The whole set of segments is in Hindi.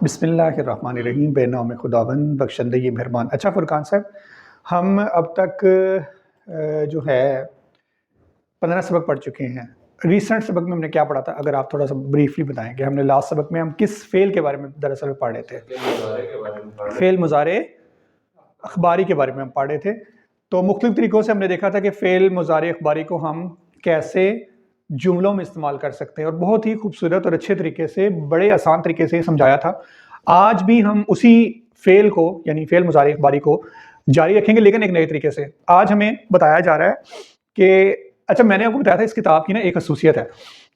बिस्मिल्लाहिर्रहमानिर्रहीम बेनाम खुदावंद बख्शंदे मेहरबान। अच्छा फुरकान साहब, हम अब तक जो है 15 सबक पढ़ चुके हैं। रिसेंट सबक में हमने क्या पढ़ा था, अगर आप थोड़ा सा ब्रीफली बताएं कि हमने लास्ट सबक में हम किस फेल के बारे में दरअसल पढ़ रहे थे? फेल मुजारे अखबारी के बारे में हम पढ़ रहे थे। तो मुख्तलिफ तरीक़ों से हमने देखा था कि फेल मुजारे अखबारी को हम कैसे जुमलों में इस्तेमाल कर सकते हैं, और बहुत ही खूबसूरत और अच्छे तरीके से, बड़े आसान तरीके से समझाया था। आज भी हम उसी फेल को, यानी फेल मुजारे अखबारी को जारी रखेंगे, लेकिन एक नए तरीके से। आज हमें बताया जा रहा है कि अच्छा, मैंने आपको बताया था इस किताब की ना एक खसूसियत है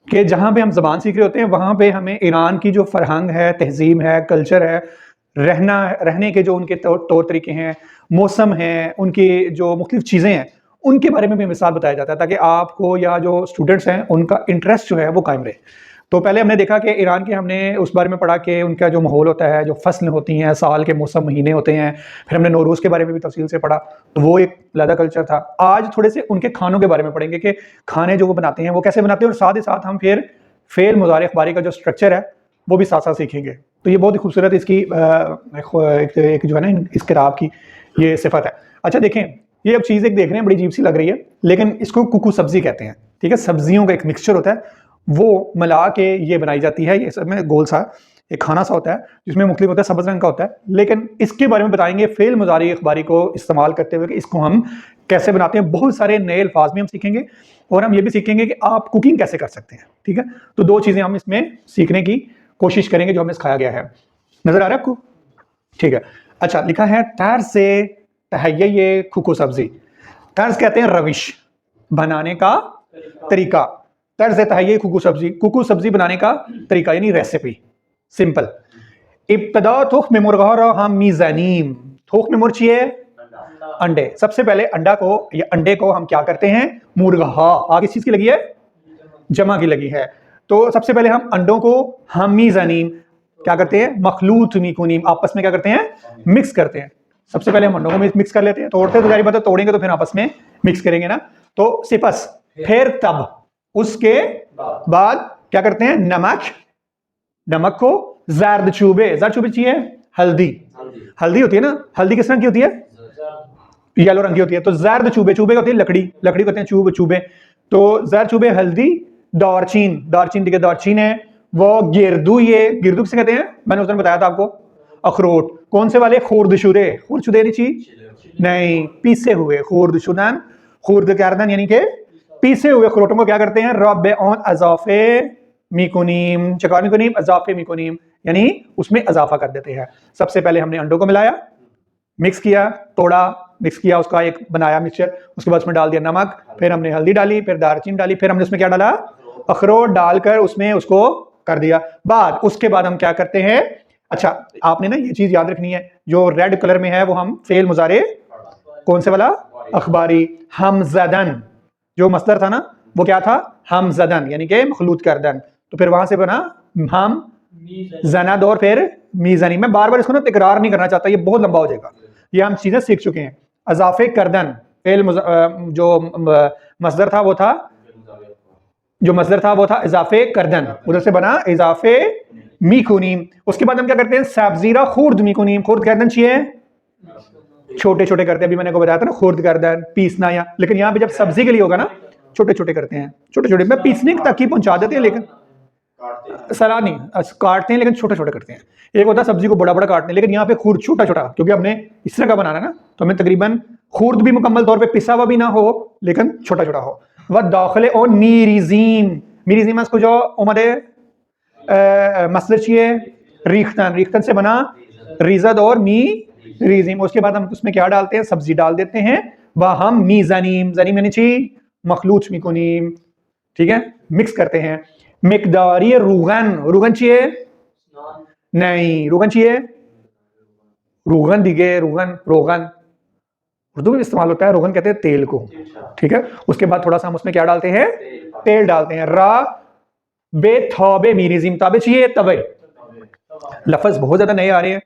कि जहाँ पे हम ज़बान सीख रहे होते हैं, वहाँ पे हमें ईरान की जो फरहंग है, तहजीब है, कल्चर है, रहने के जो उनके तौर तरीके हैं, मौसम हैं, उनकी जो मुख्तलिफ चीज़ें हैं, उनके बारे में भी मिसाल बताया जाता है ताकि आपको या जो स्टूडेंट्स हैं उनका इंटरेस्ट जो है वो कायम रहे। तो पहले हमने देखा कि ईरान के, हमने उस बारे में पढ़ा कि उनका जो माहौल होता है, जो फसल होती हैं, साल के मौसम महीने होते हैं। फिर हमने नौरूज़ के बारे में भी तफसील से पढ़ा, तो वो एक अलग कल्चर था। आज थोड़े से उनके खानों के बारे में पढ़ेंगे कि खाने जो वो बनाते हैं वो कैसे बनाते हैं, और साथ ही साथ हम फिर फेल मुजारे अखबारी का जो स्ट्रक्चर है वो भी साथ साथ सीखेंगे। तो ये बहुत ही खूबसूरत इसकी एक जो है ना इस किताब की ये सिफत है। अच्छा देखें, ये अब चीज़ एक देख रहे हैं, बड़ी अजीब सी लग रही है, लेकिन इसको कुकू सब्जी कहते हैं। ठीक है, सब्जियों का एक मिक्सचर होता है, वो मिला के ये बनाई जाती है। ये सब में गोल सा एक खाना सा होता है जिसमें मुख्तलिफ होता है, सब्ज रंग का होता है। लेकिन इसके बारे में बताएंगे फेल मुजारी अखबारी को इस्तेमाल करते हुए कि इसको हम कैसे बनाते हैं। बहुत सारे नए अल्फाज भी हम सीखेंगे, और हम ये भी सीखेंगे कि आप कुकिंग कैसे कर सकते हैं। ठीक है, तो दो चीज़ें हम इसमें सीखने की कोशिश करेंगे जो हमें सिखाया गया है। नजर आ रहा है आपको? ठीक है। अच्छा, लिखा है तर्ज से तहय्ये ये कुकू सब्जी। तर्ज कहते हैं रविश, बनाने का तरीका। तर्ज तहय्ये कुकू सब्जी बनाने का तरीका, यानी रेसिपी, सिंपल। इब्तदा थुख में मुर्गा हम मीज़ानीम, थुख में मुर्ची है अंडे। सबसे पहले अंडा को या अंडे को हम क्या करते हैं, मुर्गा आगे चीज की लगी है, जमा की लगी है। तो सबसे पहले हम अंडों को हम मीज़ानीम क्या करते हैं, मखलूत मीकुनीम, आपस में क्या करते हैं, मिक्स करते हैं। सबसे पहले हम अंडों को मिक्स कर लेते हैं, तोड़ते तो जारी बात है, तोड़ेंगे तो फिर आपस में मिक्स करेंगे ना। तो सिपस, फिर तब उसके बाद क्या करते हैं, नमक को जर्द चूबे चाहिए, हल्दी होती है ना, हल्दी किस रंग की होती है, येलो रंग की होती है। तो जर्द चूबे होती है लकड़ी होते हैं चूबे। तो जर्द चूबे हल्दी, दारचीन है वो, गिरदू किसे कहते हैं, मैंने उस दिन बताया था आपको, अखरोट। कौन से वाले, खुर्दशुदे नहीं, पीसे हुए खुर्द करदन, यानी कि पीसे हुए अखरोटों को क्या करते हैं, रब ऑन अजाफे मिकुनीम, अजाफे मिकुनीम, यानी उसमें इजाफा कर देते हैं। सबसे पहले हमने अंडों को मिलाया, मिक्स किया, तोड़ा, मिक्स किया, उसका एक बनाया मिक्सचर। उसके बाद उसमें डाल दिया नमक, फिर हमने हल्दी डाली, फिर दालचीनी डाली, फिर हमने उसमें क्या डाला, अखरोट डालकर उसमें उसको कर दिया। उसके बाद हम क्या करते हैं, अच्छा आपने ना ये चीज याद रखनी है, जो रेड कलर में है वो हम फेल मुजारे, कौन से वाला, अखबारी। हमजदन, जो मसदर था ना वो क्या था, हमजदन, यानी कि मखलूत करदन। तो फिर वहां से बना हम जनाद और फिर मीज़ानी। मैं बार बार इसको ना तकरार नहीं करना चाहता, ये बहुत लंबा हो जाएगा, ये हम चीजें सीख चुके हैं। अजाफे करदन, जो मसदर था वो था, इजाफे करदन, उधर से बना इजाफे मीकुनीम। उसके बाद हम क्या करते हैं, सब्जीरा खुर्द मीकुनीम, खुर्द करदन चाहिए, छोटे छोटे करते हैं। अभी मैंने को बताया था ना, खुर्द करदन पीसना, या लेकिन यहाँ पे जब सब्जी के लिए होगा ना, छोटे छोटे करते हैं, छोटे छोटे में पीसने तक ही पहुंचा देते हैं, लेकिन सलाद नहीं काटते हैं, लेकिन छोटे छोटे करते हैं। एक होता है सब्जी को बड़ा बड़ा काटते हैं, लेकिन यहाँ पे खुर्द छोटा छोटा, क्योंकि हमने इस तरह का बनाना है ना, तो हमें तकरीबन खुर्द भी मुकम्मल तौर पे पिसा हुआ भी ना हो, लेकिन छोटा छोटा हो। वह दाखिले और मीरीजीम इसको जो उमदे मसदर चाहिए, रीख्तन से बना रिजद और मीरीजीम। उसके बाद हम उसमें क्या डालते हैं, सब्जी डाल देते हैं, वह हम मीज़ानीम, जनीम यानी चाहिए मखलूत मिकुनीम, ठीक है, मिक्स करते हैं। मिकदारी रूगन चाहिए, नहीं रूगन चाहिए, रोगन उर्दू में इस्तेमाल होता है, रोगन कहते हैं तेल को। ठीक है, उसके बाद थोड़ा सा हम उसमें क्या डालते हैं, तेल डालते हैं। रा बे थौबे मीरिजिम, ताबे चाहिए, तवे, लफ्ज बहुत ज्यादा नए आ रहे हैं,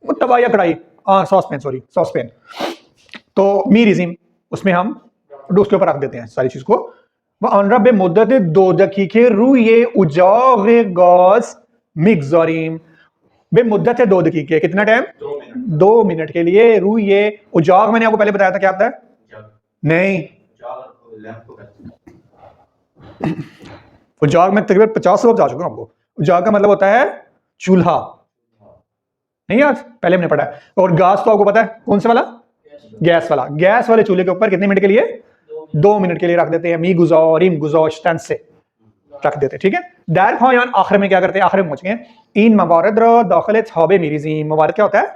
तवा या कढ़ाई, सॉसपेन। तो मीरिजिम उसमें हम उसके ऊपर रख देते हैं सारी चीज को। वह अनरब मुद्दत 2 दकीके रू ये उजाग गॉस मिक्सरीम, बेमुद्दत है 2 दकीके, कितना टाइम? 2 मिनट। 2 मिनट के लिए। रू ये उजाग मैंने आपको पहले बताया था क्या आता है? नहीं, उजाग में तकरीबन 50 सबक जा चुका हूं आपको। उजाग का मतलब होता है चूल्हा, नहीं याद? पहले हमने पढ़ा है। और गैस तो आपको पता है कौन सा वाला? गैस वाला। गैस वाले चूल्हे के ऊपर कितने मिनट के लिए? 2 मिनट के लिए रख देते हैं। मी गुजारिम गुजाश्तन से रख देते हैं, ठीक है। दार फायान आखिर में क्या करते हैं? आखिर में पहुंच गए। इन मवारद रो दाखिल थाबे मिरीजीम। मवारद क्या होता है?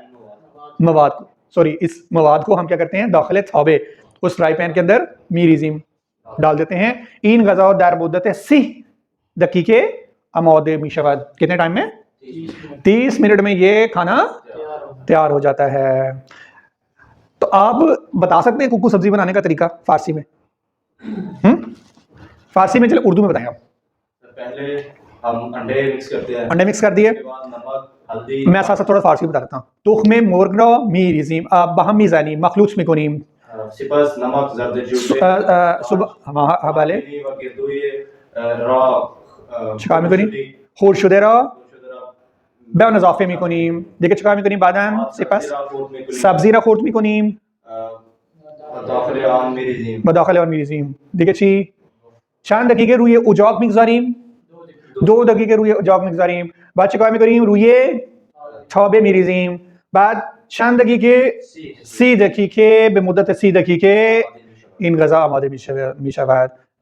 मवाद को, सॉरी, इस मवाद को हम क्या करते हैं? दाखिल थाबे, उस फ्राई पैन के अंदर मिरीजीम डाल देते हैं। इन गजा दार मुद्दत है 30 दकीके अमौदे मिशवद। कितने टाइम में? 30 मिनट में ये खाना तैयार हो जाता है। तो आप बता सकते हैं कुकू सब्जी बनाने का तरीका फारसी में? फारसी में, चलो उर्दू में बताएं आप। पहले हम अंडे मिक्स करते हैं। अंडे मिक्स कर दिए, उसके बाद नमक, हल्दी। मैं साथ साथ थोड़ा फारसी बता देता हूँ। तुख्मे मोरग्रा मीरिजीम बहम मीजानी मखलूच मिकोनीम सिपस नमक जर्दजू सुबह हवाले रा चका मिकोनीम खुरशुदेरा बे नजाफे मिकोनीम। देखिए चका मिकोनीम बादाम सिपस सब्जी रा खुर्द मिकोनीम मदाखिल और मिरीजीम। देखिए ची चंद दकीके रुए उजाक मिगजारीम 2 दकीके रुए उजाक मिगजारीम। बाद चका मिकोनीम रुए थाबे मिरीजीम। बाद चंद दकीके 30 दकीके बेमुद्दत 30 दकीके इन गजा आमादे मिशवद।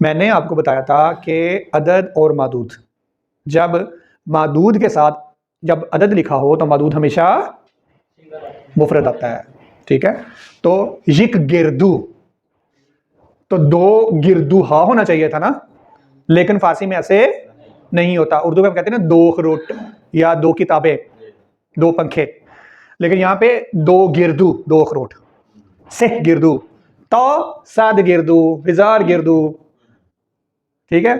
मैंने आपको बताया था कि अदद और मादूद, जब मादूद के साथ जब अदद लिखा हो तो मादूद हमेशा मुफरद आता है, ठीक है। तो यिक गिरदू, तो 2 गिरदूहा होना चाहिए था ना, लेकिन फारसी में ऐसे नहीं होता। उर्दू में हम कहते हैं ना 2 खरोट या 2 किताबें, 2 पंखे, लेकिन यहाँ पे 2 गिरदू, 2 खरोट से गिरदू, तो साद गिरदू, हजार गिरदू, ठीक है।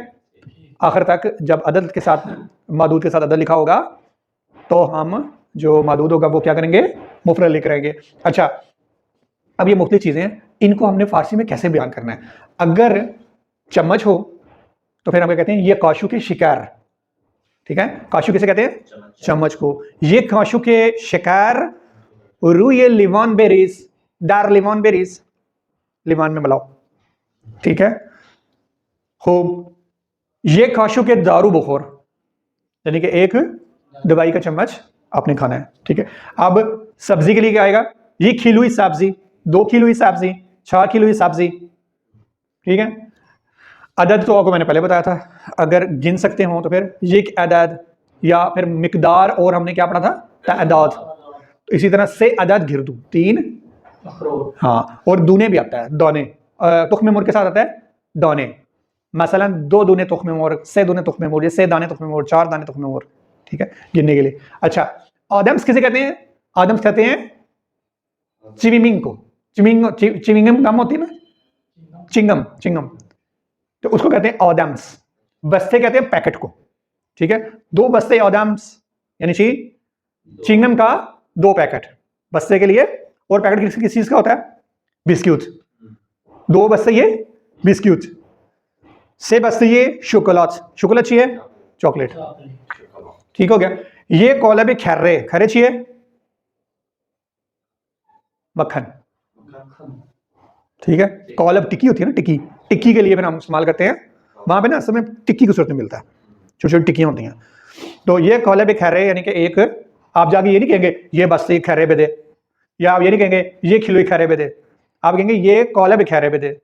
आखिर तक जब अदद के साथ मादूद के साथ अदद लिखा होगा तो हम जो मादूद होगा वो क्या करेंगे? मुफरद लिख रहेंगे। अच्छा, अब ये मुख्तलिफ चीज़ें हैं, इनको हमने फारसी में कैसे बयान करना है? अगर चम्मच हो तो फिर हम क्या कहते हैं? ये काशू के शिकार, ठीक है। काशू किसे कहते हैं? चम्मच को। ये काशू के शिकार रूए लिवान बेरीज, दार लिवान बेरीज, लिवान में मिलाओ, ठीक है। खूब, ये काशू के दारू बुखोर, यानी कि एक दवाई का चम्मच आपने खाना है, ठीक है। अब सब्जी के लिए क्या आएगा? ये खिली हुई सब्जी, 2 किलो ही सब्जी, 4 किलो ही सब्जी, ठीक है। अदद तो आपको मैंने पहले बताया था, अगर गिन सकते हो तो फिर ये अदद या फिर मिकदार, और हमने क्या पढ़ा था? तादाद। तो इसी तरह से अदद गिरदू 3, हाँ, और दूने भी आता है, दौने। तुख्मे मोर के साथ आता है दौने, मसलन 2 दूने तुख्मे मोर, से दूने तुख्मे मोर, से दाने तुख्मे मोर, 4 दाने तुख्मे मोर, ठीक है, गिनने के लिए। अच्छा, आदम्स किसे कहते हैं? आदम्स कहते हैं चिविंग को। चिविंगम गम होती है ना, चिंगम, तो उसको कहते हैं आदम्स। बस्ते कहते हैं पैकेट को, ठीक है। 2 बस्ते आदम्स, यानी चिंगम का 2 पैकेट बस्ते के लिए, और पैकेट किस चीज का होता है? बिस्कुट। 2 बस्ते ये बिस्कुट, से बस्ते ये शुक्लात चाहिए, चॉकलेट, ठीक हो गया। ये कॉलब खर्रे, खरे चाहिए मक्खन, ठीक है। कॉलब टिक्की होती है ना, टिक्की के लिए फिर हम इस्तेमाल करते हैं, वहां पे ना असल में टिक्की की सूरत में मिलता है, छोटी छोटी टिक्कियां होती हैं। तो ये कॉलब खैरे, यानी कि एक, आप जाके ये नहीं कहेंगे ये बस्ते खैरे पे दे, या आप ये नहीं कहेंगे ये खिलोई खैरे पे दे, आप कहेंगे ये कॉलब खैरे पे दे,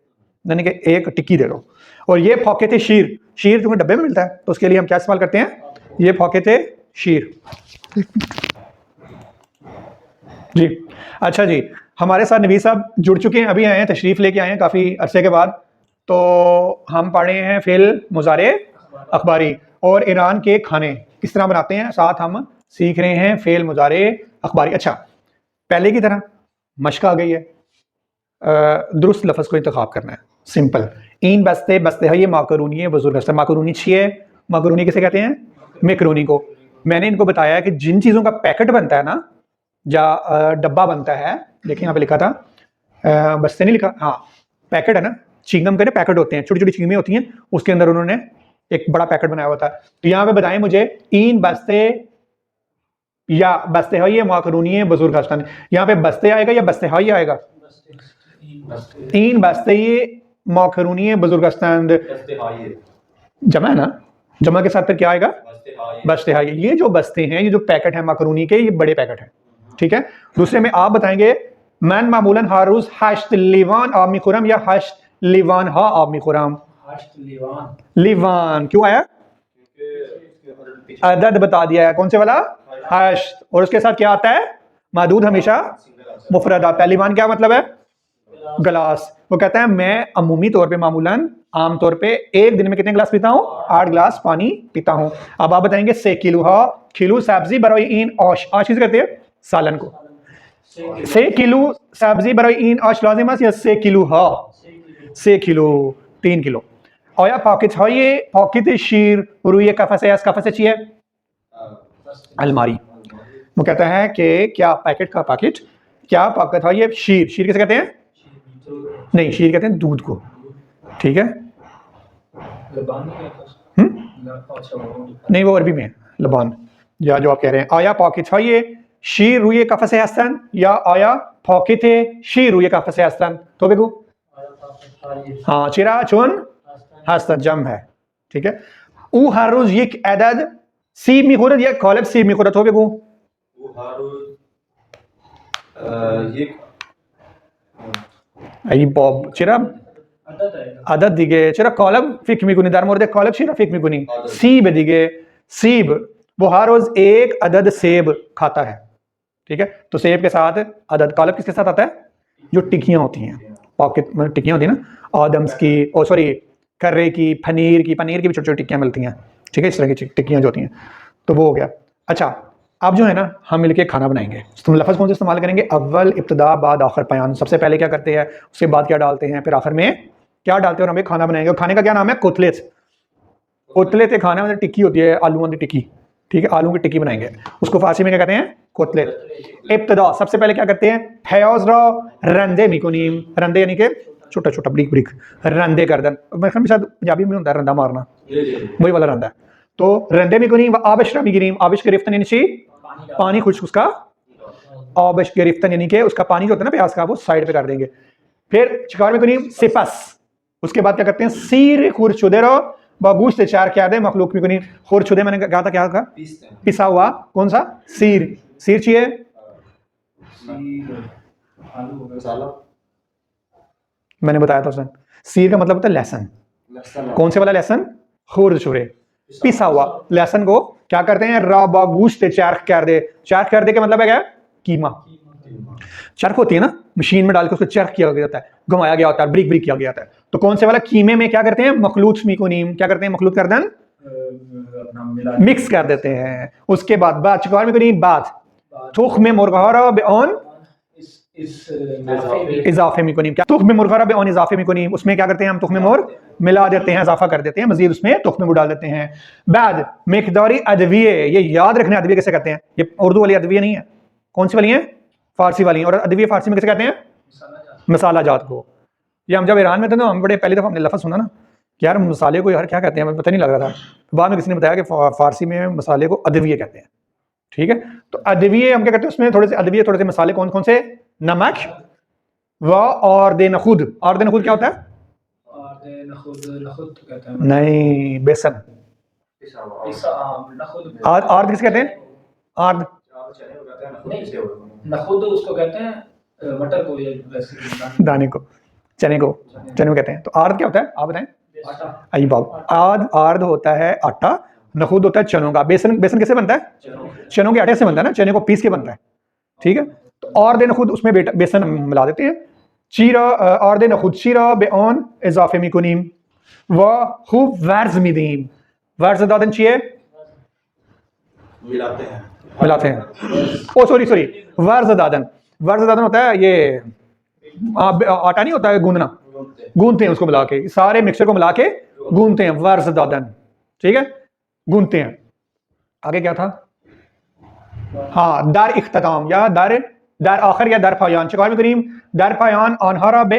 यानी कि एक टिक्की दे दो। और ये फौके थे शीर, जो डब्बे में मिलता है, तो उसके लिए हम क्या इस्तेमाल करते हैं? ये फौके थे शीर, जी। अच्छा जी, हमारे साथ नबी साहब जुड़ चुके हैं, अभी आए हैं, तशरीफ़ लेके आए हैं काफ़ी अरसे के बाद। तो हम पढ़ रहे हैं फ़िल मुज़ारे अखबारी, और ईरान के खाने किस तरह बनाते हैं, साथ हम सीख रहे हैं फ़िल मुज़ारे अखबारी। अच्छा, पहले की तरह मश्क आ गई है, दुरुस्त लफ्ज़ को इंतखाब करना है, सिंपल। इन बस्ते है, ये माकरूनी है, बुजुर्ग है, माकरूनी छिए, माकरूनी किसे कहते हैं? मैकरोनी को। मैंने इनको बताया कि जिन चीज़ों का पैकेट बनता है ना या डब्बा बनता है, देखिए यहाँ पे लिखा था, बस्ते नहीं लिखा, हाँ पैकेट है ना, चिंगम के ना पैकेट होते हैं, छोटी छोटी चिंगमें होती हैं, उसके अंदर उन्होंने एक बड़ा पैकेट बनाया हुआ था। तो यहाँ पे बताएं मुझे इन बस्ते या बस्ते हाई माकरूनी बुजुर्ग हस्तान, यहाँ पे बस्ते आएगा या बस्ते हाई आएगा? तीन बस्ते माकरूनी बुजुर्ग हस्तान जमा है ना, जमा के साथ फिर क्या आएगा? बस्ते हाई। ये जो बस्ते हैं, ये जो पैकेट है माकरूनी के, ये बड़े पैकेट हैं, ठीक है। दूसरे में आप बताएंगे मैन मामूलन हारूस हश्त लिवान आमी खुरम या हश्त लिवान हा आमी खुरम? लिवान क्यों आया? अदद बता दिया है, कौन से वाला? हश्त। और उसके साथ क्या आता है? मादूद हमेशा मुफरद आता है। लिवान क्या मतलब है? गिलास। वो कहता है मैं अमूमी तौर पे मामूलन आम तौर पे एक दिन में कितने गिलास पीता हूँ? 8 गिलास पानी पीता हूँ। अब आप बताएंगे से किलो हा खिलू सब्जी बरोई इन औश, औश किसे कहते हैं? सालन को। से किलो सब्जी बरोई इन औश लाजिमस या से किलो हा? से किलो, 3 किलो। आया पॉकेट है, ये पॉकेट शीर रुई कफा से कफा से चाहिए अलमारी। वो कहता है कि क्या पैकेट का पैकेट, क्या पॉकेट है ये शीर, शीर किसे कहते हैं? नहीं, शीर कहते हैं दूध को, ठीक है। नहीं वो अरबी में है लबान, या जो आप कह रहे हैं। आया पॉकेट है ये शीर रुई कफा से हस्तन या आया पॉकेट है शीर रुई कफा से हस्तन? तो बेगू हाँ चिरा चुन हस्तन जम है, ठीक है। ऊ हर रोज ये अदद सी मिखुरत या कॉलब सी मिखुरत हो बेगू? आई बॉब चिरा अदद दिगे चिरा कॉलब फिक मिकुनी दार मोरदे कॉलब चिरा फिक मिकुनी सीब दिगे सीब, वो हर रोज एक अदद सेब खाता है, ठीक है। तो सेब के साथ अदद, कॉलब किसके साथ आता है? जो टिक्कियां होती हैं, पॉकेट में टिक्कियां होती है ना, आदम्स की, ओ सॉरी कर्रे की, पनीर की भी छोटी छोटी टिक्कियां मिलती हैं, ठीक है, इस तरह की टिक्कियां जो होती हैं। तो वो हो गया। अच्छा अब जो है ना हम मिलके खाना बनाएंगे, तो लफ्ज़ कौन से इस्तेमाल करेंगे? अव्वल, इब्तिदा, बाद, आखिर, बयान। सबसे पहले क्या करते हैं, उसके बाद क्या डालते हैं, फिर आखिर में क्या डालते हैं, और हमें खाना बनाएंगे। खाने का क्या नाम है? कुतलेत। कुतलेत खाना मतलब टिक्की होती है, आलू की टिक्की, ठीक है, आलू की टिक्की बनाएंगे, उसको फारसी में क्या कहते हैं? कुतलेत। इब्तिदा सबसे पहले क्या करते हैं? फयाज रो रंदे मिकुनीम, रंदे यानी कि छोटा छोटा ब्रिक ब्रिक, रंदे गर्दन, मेरे शायद पंजाबी में होता है रंदा मारना, वही वाला रंदा है। तो रंदे मिकुनीम आबिश रमी गिरीम, आबिश गिरफ्तन यानी पानी खुश्क उसका, आबिश गिरफ्तन यानी कि उसका पानी जो होता है ना प्याज का, वो साइड पे कर देंगे। फिर चिकार में कुनीम सिपस, उसके बाद क्या करते हैं? सीर खुरशुदे रो बागूश से चार क्या दे मखलूक में कुनीम, खुरशुदे मैंने कहा था क्या कहा? पिसा हुआ, कौन सा? सीर, सीर चाहिए मैंने बताया था उसने, सीर का मतलब होता है लहसन। कौन से वाला लहसन? खुरशुरे, पिसा हुआ लहसन को क्या करते हैं? राबागूश से चारख कर दे, चारख कर दे का मतलब है क्या? कीमा। चरख होती है ना, मशीन में डाल के उसको चरख किया गया जाता है, घुमाया गया होता है, ब्रिक ब्रिक किया गया जाता है। तो कौन से वाला कीमे में क्या करते हैं? मखलूत मिकुनीम, क्या करते हैं? मखलूत कर दें, मिक्स कर देते हैं। उसके बाद बात चिकार में कुनीम बात थुख में मुर्गहरा बेऑन इजाफे में कुनीम, क्या तुख में मुर्गहरा बेऑन इजाफे में कुनीम, उसमें क्या करते हैं हम? तुख में मुर्ग मिला देते हैं, इजाफा कर देते हैं, मजीद उसमें तुख में डाल देते हैं। बाद मिकदारी अदविये, ये याद रखने अदविये कैसे कहते हैं? ये उर्दू वाली अदविये नहीं है, कौन सी वाली है? फारसी वाली। और अदविये फारसी में कैसे कहते हैं? मसाला जात को। ये हम जब ईरान में थे ना, हम बड़े पहली दफ़ा हमने लफ्ज़ सुना ना कि यार मसाले को यार क्या कहते हैं, हमें पता नहीं लग रहा था। बाद में किसी ने बताया कि फारसी में मसाले को अदविये कहते हैं, ठीक है। तो अदविये हम क्या करते हैं? उसमें थोड़े से अदविये, थोड़े से मसाले, कौन कौन से? नमक व और दे नखुद। और दे नखुद क्या होता है? नहीं, बेसन। आर्द किसे कहते हैं? आर्द नखुद उसको कहते हैं मटर को, या दाने को, चने को कहते हैं। तो आर्द क्या होता है आप बताएं? आई बाब, आर्द होता है आटा, नखुद होता है चनों का। बेसन, बेसन कैसे बनता है? चनों के आटे से बनता है ना, चने को पीस के बनता है, ठीक है। तो और दे नखुद उसमें बेसन मिला देते हैं। चीरा और दे नखुद चीरा बेऑन इजाफे मिकुनीम व खूब वर्ज मिदीम, वर्ज दादन चाहिए मिलाते हैं। ओ सॉरी वर्ज दादन, वर्ज दादन होता है ये आटा नहीं होता है गूंदना, गूंदते हैं उसको मिला के, सारे मिक्सचर को मिला के गूंदते हैं, वर्ज दादन, ठीक है, गूंदते हैं। आगे क्या था? हाँ, दर इख्तिताम या दर आखिर या दर पायान चे कुरान करीम दर पायान आनहारा बे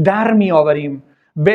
दर मी आवरीम बे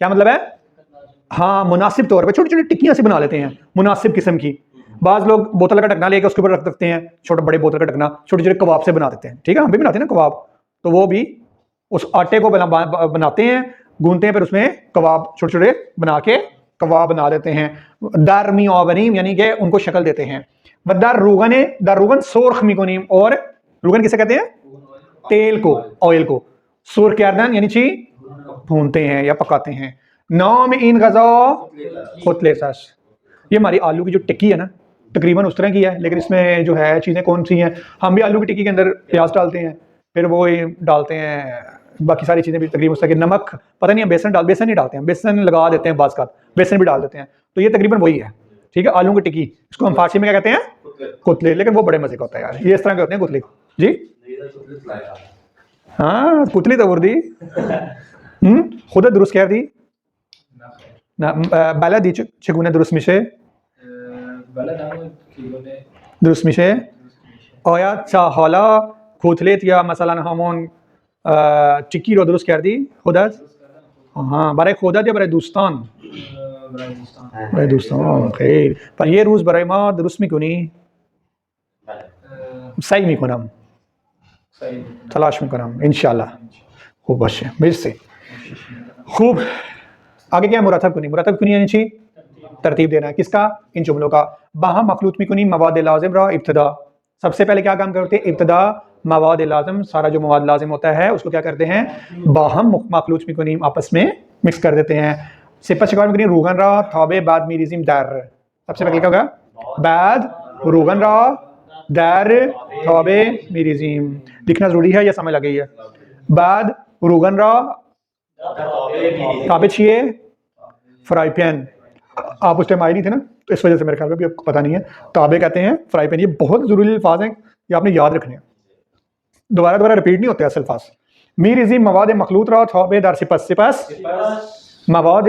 क्या मतलब है? हाँ, मुनासिब तौर पे छोटी छोटी टिक्कियां से बना लेते हैं मुनासिब किस्म की। बाज लोग बोतल का ढकना लेके उसके ऊपर रख सकते हैं, छोटे बड़े बोतल का ढकना छोटे छोटे कबाब से बना देते हैं, ठीक है, हम भी बनाते हैं ना कबाब, तो वो भी उस आटे को बनाते हैं, गूंथते हैं, फिर उसमें कबाब छोटे छोटे बना के कबाब बना देते हैं। दर मी आवरीम यानी कि उनको शक्ल देते हैं। दर रूगन सोरख मिकोनीम, और रूगन किसे कहते हैं? तेल को, ऑयल को। सुर कैरदन यानी ची भूनते हैं या पकाते हैं। नाम इन गजा खुतले सस, ये हमारी आलू की जो टिक्की है ना तकरीबन उस तरह की है, लेकिन इसमें जो है चीज़ें कौन सी हैं, हम भी आलू की टिक्की के अंदर प्याज डालते हैं, फिर वो डालते हैं बाकी सारी चीज़ें भी तकरीबन उस तरह की, नमक पता नहीं, बेसन नहीं डालते हैं, बेसन लगा देते हैं, बाज़ का बेसन भी डाल देते हैं, तो ये तकरीबन वही है, ठीक है, आलू की टिक्की। इसको हम फारसी में क्या कहते हैं? कुतले, लेकिन वो बड़े मजे का होता है यार, ये इस तरह के होते हैं कुतले जी। हाँ, कुतली तो उर्दी खुद दुरुस्त कह दी ना, बलदी चगुने दुरुस्त मिशे दुरुस्त मिशे आया चाहला खुतलेत या मसलन हमोन टिक्की रो दुरुस्त कर दी खुदा। हाँ, बराए खुदा या बराए दोस्तान? बराए दोस्तान खैर, पर ये रोज़ बराए मा दुरुस्त में क्यों नहीं सही में कुनम तलाश में कुनम इंशाल्लाह खूब बशे मेरे से खूब। आगे क्या है? मुरातब कुनी यानी ची तरतीब देना है, किसका? इन जुमलों का। बाहम मखलूत में कुनी मवाद लाजिम रहा इब्तदा, सबसे पहले क्या काम करते हैं? इब्तदा मवाद लाजिम, सारा जो मवाद लाजिम होता है उसको क्या करते हैं? बाहम मखलूत में कुनी आपस में मिक्स कर देते हैं। सिपा शिकार में कुनी रूगन रहा थाबे बाद मीरिजिम दर, सबसे पहले क्या होगा? बाद रूगन रहा दर थाबे मीरिजिम, लिखना जरूरी है या समझ लग गई है? बाद रूगन रहा ताबे छिए फ्राई पैन, आप उस टाइम आए नहीं थे ना, तो इस वजह से मेरे ख्याल में भी आपको पता नहीं है, ताबे कहते हैं फ्राई पैन। ये बहुत ज़रूरी अल्फाज हैं, ये आपने याद रखने हैं, दोबारा रिपीट नहीं होते ऐसे अल्फाज। मीरिजी मवाद मखलूत रहा थाबे दर सिपस मवाद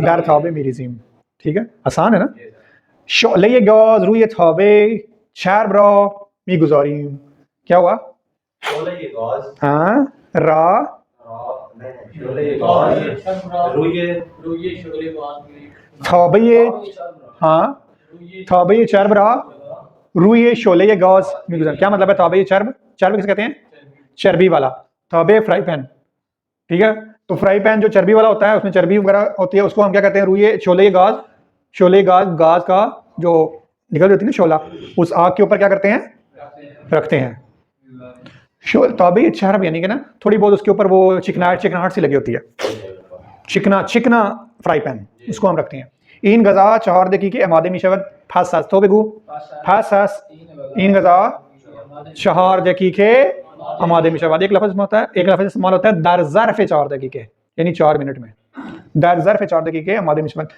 दर थाबे मीरिजीम, ठीक है, आसान है ना। शोले गाज रूए थाबे शहर ब्रा मी गुजारीम, क्या हुआ? हाँ, रा थाबे, हाँ थाबे चर्ब रहा रूए शोले गाज मी गुजार, क्या मतलब है? थाबे चर्ब, चर्ब किसे कहते हैं? चर्बी वाला। थाबे फ्राई पैन, ठीक है, तो फ्राई पैन जो चर्बी वाला होता है उसमें चर्बी वगैरह होती है, उसको हम क्या कहते हैं? रूए शोले गाज, गाज का जो निकल जाती है ना शोला, उस आग के ऊपर क्या करते हैं? रखते हैं। ताबे चर्ब यानी कि ना थोड़ी बहुत उसके ऊपर वो चिकनाहट सी लगी होती है, चिकना फ्राई पैन, उसको हम रखते हैं। इन गजा 4 दकीके अमादे मिशवत फासास तो बेगू फासास, इन गजा 4 दकीके अमादे मिशवत, एक लफ्ज़ होता है, एक लफ्ज़ इस्तेमाल होता है दर ज़र्फ़ 4 दकीके यानी 4 मिनट में, दर ज़र्फ़ 4 दकीके अमादे मिशवत।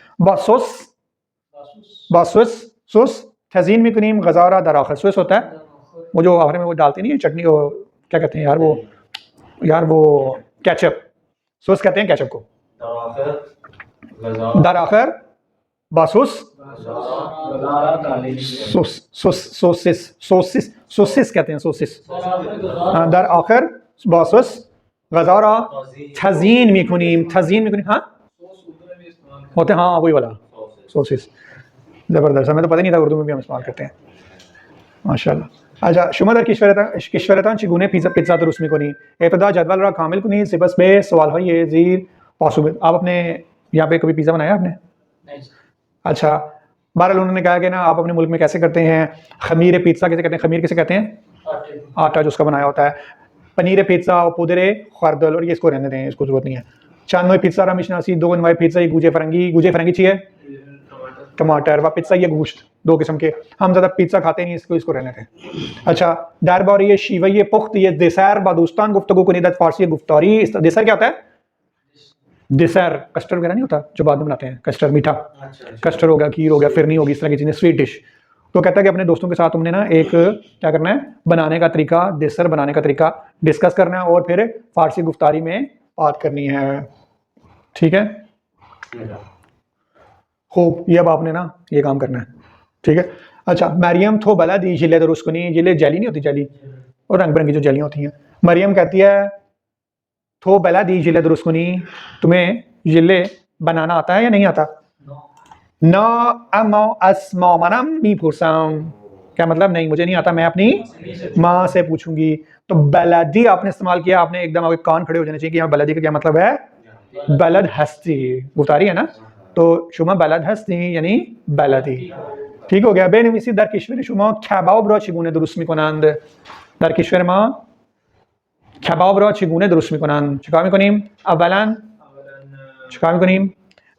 बासुस तज़ीन में कनीम गजारा दर आखिर, सुस होता है वो जो आखिर में वो डालते नहीं है चटनी, वो क्या कहते हैं यार वो केचप, सोस कहते हैं केचप को। दर आखिर बासुस सोसिस कहते हैं, सोसिस। दर आखिर बासुस गजारा तज़ीन में कुनीम, हाँ होते, हाँ वही वाला सोसिस, ज़बरदस्त, हमें तो पता नहीं था उर्दू में भी हम इस्तेमाल करते हैं माशाल्लाह। अच्छा, शुमादर किश्वरतान चिगुने पिज़्ज़ा तो उसमें को नहीं इब्तदा जदवल रहा कामिल को नहीं सिबस पे सवाल है ये ज़ीर पासुब। आप अपने यहाँ पे कभी पिज़्ज़ा बनाया आपने? नहीं। अच्छा, बहरहाल उन्होंने कहा कि ना आप अपने मुल्क में कैसे करते हैं? खमीर पिज़्ज़ा किसे कहते हैं? खमीर किसे कहते हैं? आटा जो उसका बनाया होता है। पनीर पिज़्ज़ा और पुदरे खरदल, और ये इसको रहने दें, इसको जरूरत नहीं है। चांदोई पिज़्ज़ा रमिशनासी दो नवाई पिज़्ज़ा, ये गुजे फरंगी चाहिए, टमाटर व पिज़्ज़ा, ये गोश्त, 2 किस्म के। हम ज़्यादा पिज़्ज़ा खाते नहीं, इसको रहने थे। अच्छा, दारबार ये शीवय पुख्त ये देसर बादुस्तान गुफ्तगू को निदत फारसी गुफ्तारी। देसर क्या होता है? देसर कस्टर्ड वगैरह नहीं होता जो बाद में बनाते हैं, कस्टर्ड मीठा, कस्टर्ड हो गया, खीर हो गया, फिरनी होगी, इस तरह की चीज़ें, स्वीट डिश। तो कहता है कि अपने दोस्तों के साथ तुमने ना एक क्या करना है, बनाने का तरीका, देसर बनाने का तरीका डिस्कस करना है और फिर फारसी गुफ्तारी में बात करनी है, ठीक है। खूब, ये अब आपने ना ये काम करना है, ठीक है। अच्छा, मरियम थो बलदी जिले दरुस्कुनी, जिले जेली नहीं होती, जेली और रंग बिरंगी जो जेलियाँ होती हैं। मरियम कहती है थो बलदी जिले दरुस्कुनी, तुम्हें जिले बनाना आता है या नहीं आता? नो न अमो अस्मो मनम मी पुरसम, क्या मतलब नहीं मुझे नहीं आता, मैं अपनी माँ से पूछूंगी। तो बलदी आपने इस्तेमाल किया, आपने एकदम आपके कान खड़े हो जाने चाहिए कि यहाँ बलदी का क्या मतलब है, बलद हस्ती, गुफ्तारी है ना। तो शुमा बलद हस्ती यानी बलदी, ठीक हो गया। बेनविसी दर किश्वर शुमा ख्याबाव ब्रो चिगुने दुरुस्त मिकोनांद, दर किश्वर मा ख्याबाव ब्रो चिगुने दुरुस्त मिकोनांद, चिकार मिकोनीम अवलन, चिकार मिकोनीम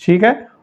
ठीक है،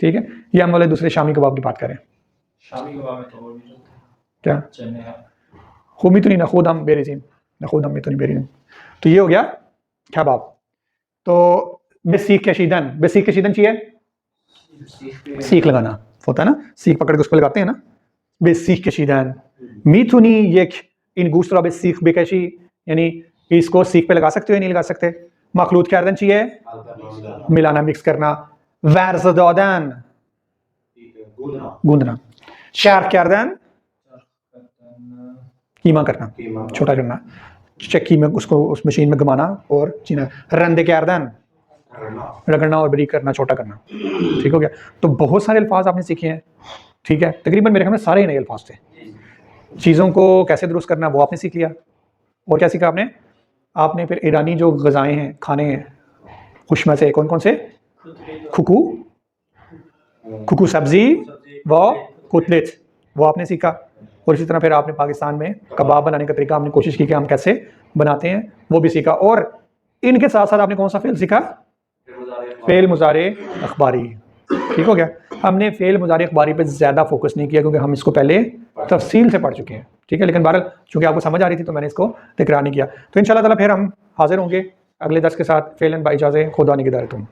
ठीक है। ये हम वाले दूसरे शामी कबाब की बात करें, शामी कबाब में तो और भी होते हैं, क्या चने हैं। खूब मितनी नखूदम बेरिजीम, नखूदम मितनी बेरिजीम। तो ये हो गया कबाब। तो बेसीख कशीदन चाहिए, सीख लगाना होता है ना, सीख पकड़ के उसको लगाते हैं ना, बेसीख कशीदन। मीथुनी ये इन गूसरा बेसीख बेकशी, यानी इसको सीख पे लगा सकते हो या नहीं लगा सकते। मखलूत करदन चाहिए, मिलाना मिक्स करना। वर्ज दादन गूंदना। शार्क करदन कीमा करना, छोटा करना, चक्की में उसको उस मशीन में घुमाना और चीना। रंदे करदन रगड़ना और बरीक करना, छोटा करना, ठीक हो गया। तो बहुत सारे अल्फाज आपने सीखे हैं, ठीक है। तकरीबन मेरे ख्याल में सारे ही नए अल्फाज थे। चीज़ों को कैसे दुरुस्त करना वो आपने सीख लिया। और क्या सीखा आपने फिर ईरानी जो गज़ाएँ हैं, खाने हैं खुशमा से, कौन कौन से? खुकू सब्जी व कुतलेट, वो आपने सीखा। और इसी तरह फिर आपने पाकिस्तान में कबाब बनाने का तरीका हमने कोशिश की कि हम कैसे बनाते हैं वो भी सीखा। और इनके साथ साथ आपने कौन सा फेल सीखा? फेल मुजारे अखबारी, ठीक हो गया। हमने फेल मुजारे अखबारी पे ज़्यादा फोकस नहीं किया क्योंकि हम इसको पहले तफसील से पढ़ चुके हैं, ठीक है। लेकिन बहरहाल चूँकि आपको समझ आ रही थी तो मैंने इसको तकरार नहीं किया। तो इंशाल्लाह ताला फिर हम हाजिर होंगे अगले दर्स के साथ। फेलन बाई इजाज़त, खुदा निगहदार तुम।